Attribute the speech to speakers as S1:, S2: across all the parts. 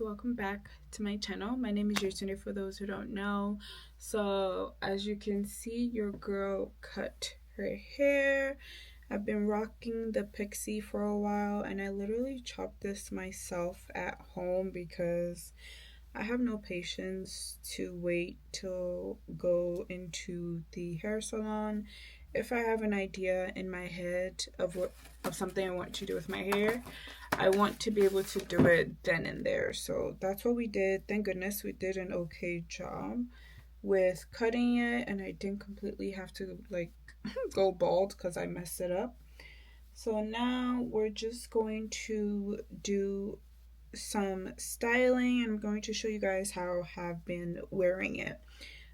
S1: welcome back to my channel. My name is Jason for those who don't know. So as you can see, your girl cut her hair. I've been rocking the Pixie for a while and I literally chopped this myself at home because I have no patience to wait to go into the hair salon. If I have an idea in my head of something I want to do with my hair, I want to be able to do it then and there. So that's what we did. Thank goodness we did an okay job with cutting it, and I didn't completely have to like go bald because I messed it up. So now we're just going to do some styling. I'm going to show you guys how I've been wearing it.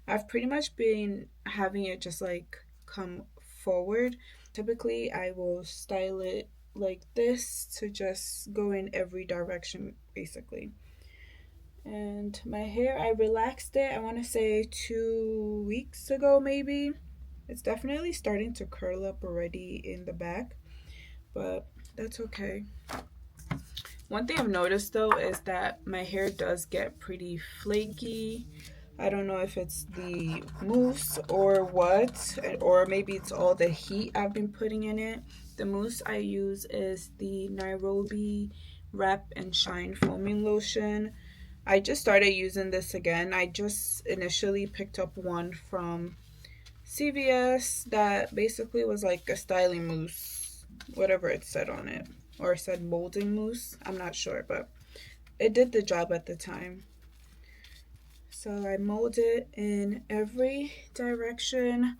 S1: I've pretty much been having it just like come forward. Typically I will style it like this to just go in every direction basically. And my hair, I relaxed it, I want to say 2 weeks ago maybe. It's definitely starting to curl up already in the back, but that's okay. One thing I've noticed though is that my hair does get pretty flaky. I don't know if it's the mousse or what, or maybe it's all the heat I've been putting in it. The mousse I use is the Nairobi Wrap and Shine Foaming Lotion. I just started using this again. I just initially picked up one from CVS that basically was like a styling mousse, whatever it said on it, or it said molding mousse. I'm not sure, but it did the job at the time. So I mold it in every direction.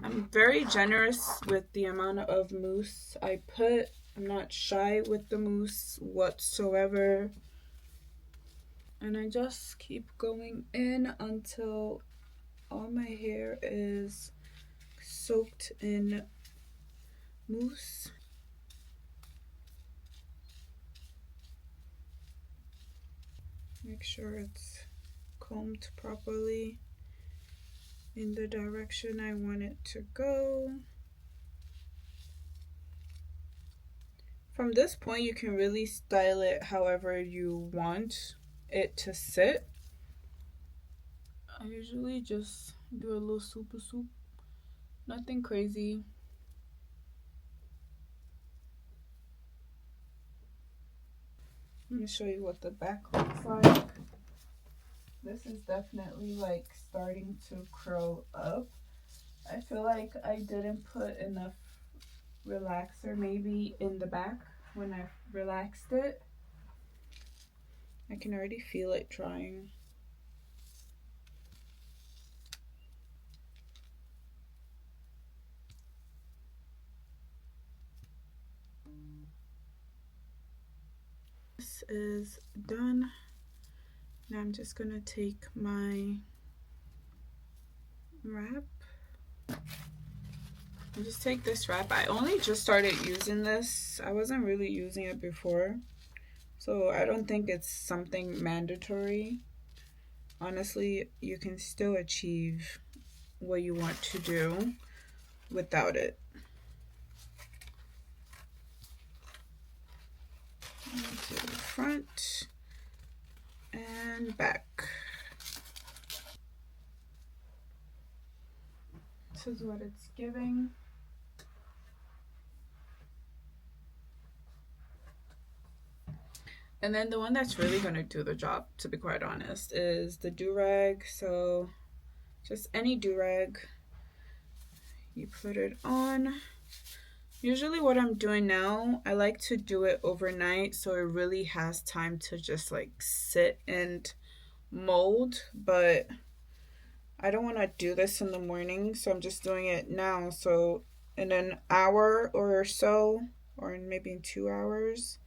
S1: I'm very generous with the amount of mousse I put. I'm not shy with the mousse whatsoever. And I just keep going in until all my hair is soaked in mousse. Make sure it's combed properly in the direction I want it to go. From this point you can really style it however you want it to sit. I usually just do a little super soup, nothing crazy. Let me show you what the back looks like. This is definitely like starting to curl up. I feel like I didn't put enough relaxer maybe in the back when I relaxed it. I can already feel it drying. This is done. Now I'm just gonna take my wrap. I just take this wrap. I only just started using this. I wasn't really using it before, so I don't think it's something mandatory. Honestly, you can still achieve what you want to do without it. To the front and back. This is what it's giving. And then the one that's really going to do the job, to be quite honest, is the durag. So just any durag, you put it on. Usually what I'm doing now, I like to do it overnight so it really has time to just like sit and mold, but I don't want to do this in the morning, so I'm just doing it now. So in an hour or so, or maybe in 2 hours,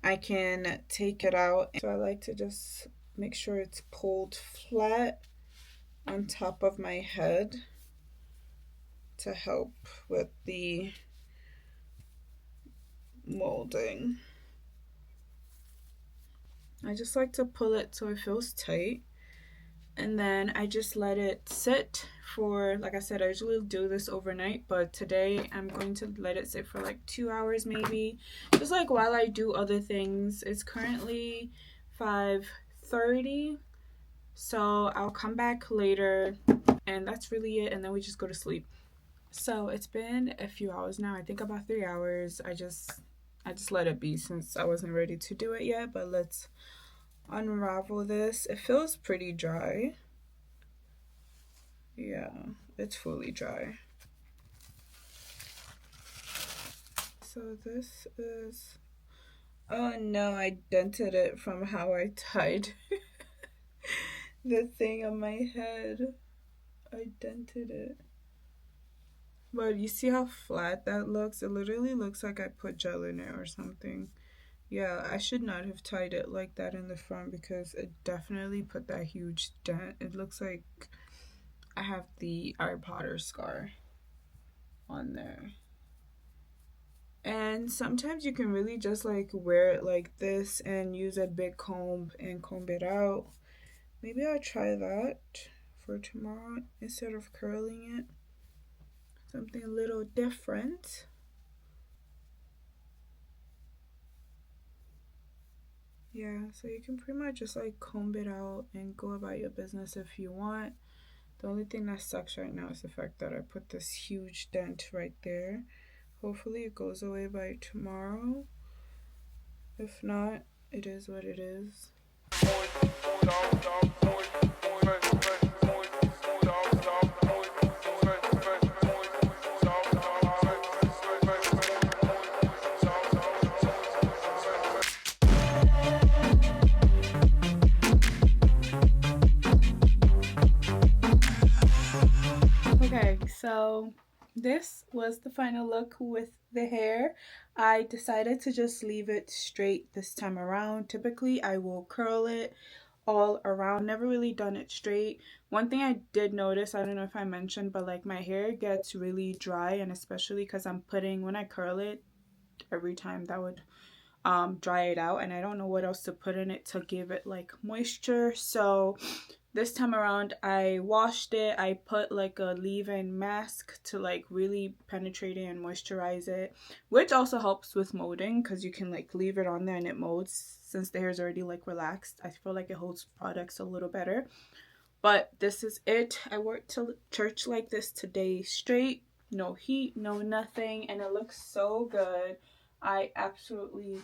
S1: I can take it out. So I like to just make sure it's pulled flat on top of my head to help with the molding. I just like to pull it so it feels tight, and then I just let it sit for, like I said, I usually do this overnight, but today I'm going to let it sit for like 2 hours maybe, just like while I do other things. It's currently 5:30. So I'll come back later, and that's really it, and then we just go to sleep. So it's been a few hours now. I think about 3 hours. I just let it be since I wasn't ready to do it yet, but let's unravel this. It feels pretty dry. Yeah, it's fully dry. So this is, oh no, I dented it from how I tied the thing on my head. I dented it. But you see how flat that looks? It literally looks like I put gel in it or something. Yeah, I should not have tied it like that in the front because it definitely put that huge dent. It looks like I have the Harry Potter scar on there. And sometimes you can really just like wear it like this and use a big comb and comb it out. Maybe I'll try that for tomorrow instead of curling it. Something a little different. Yeah, so you can pretty much just like comb it out and go about your business if you want. The only thing that sucks right now is the fact that I put this huge dent right there. Hopefully it goes away by tomorrow. If not, it is what it is. Okay, so this was the final look with the hair. I decided to just leave it straight this time around. Typically, I will curl it all around. Never really done it straight. One thing I did notice, I don't know if I mentioned, but like my hair gets really dry, and especially because I'm putting, when I curl it, every time that would dry it out, and I don't know what else to put in it to give it like moisture. So this time around I washed it. I put like a leave-in mask to like really penetrate it and moisturize it, which also helps with molding because you can like leave it on there and it molds. Since the hair is already like relaxed, I feel like it holds products a little better. But this is it. I wore it to church like this today straight, no heat, no nothing, and it looks so good. I absolutely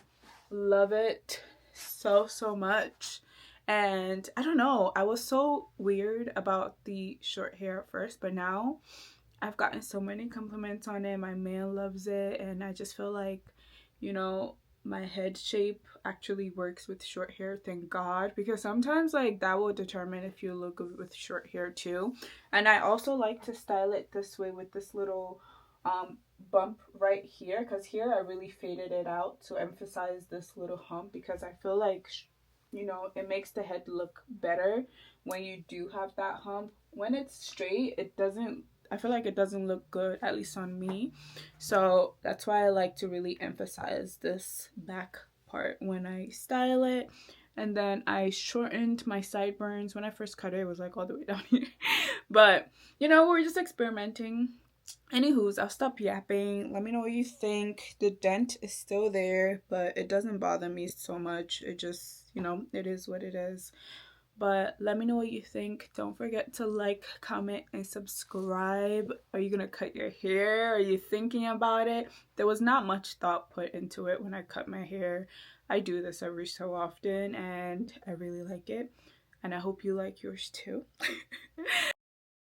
S1: love it so much. And I don't know, I was so weird about the short hair at first, but now I've gotten so many compliments on it. My man loves it, and I just feel like, you know, my head shape actually works with short hair, thank God, because sometimes like that will determine if you look good with short hair too. And I also like to style it this way with this little bump right here, because here I really faded it out to emphasize this little hump, because I feel like it makes the head look better when you do have that hump. When it's straight, it doesn't, I feel like it doesn't look good, at least on me. So that's why I like to really emphasize this back part when I style it. And then I shortened my sideburns. When I first cut it, it was like all the way down here. But, we're just experimenting. Anywho's, I'll stop yapping. Let me know what you think. The dent is still there, but it doesn't bother me so much. It just, it is what it is. But let me know what you think. Don't forget to like, comment, and subscribe. Are you gonna cut your hair? Are you thinking about it? There was not much thought put into it when I cut my hair. I do this every so often and I really like it. And I hope you like yours too.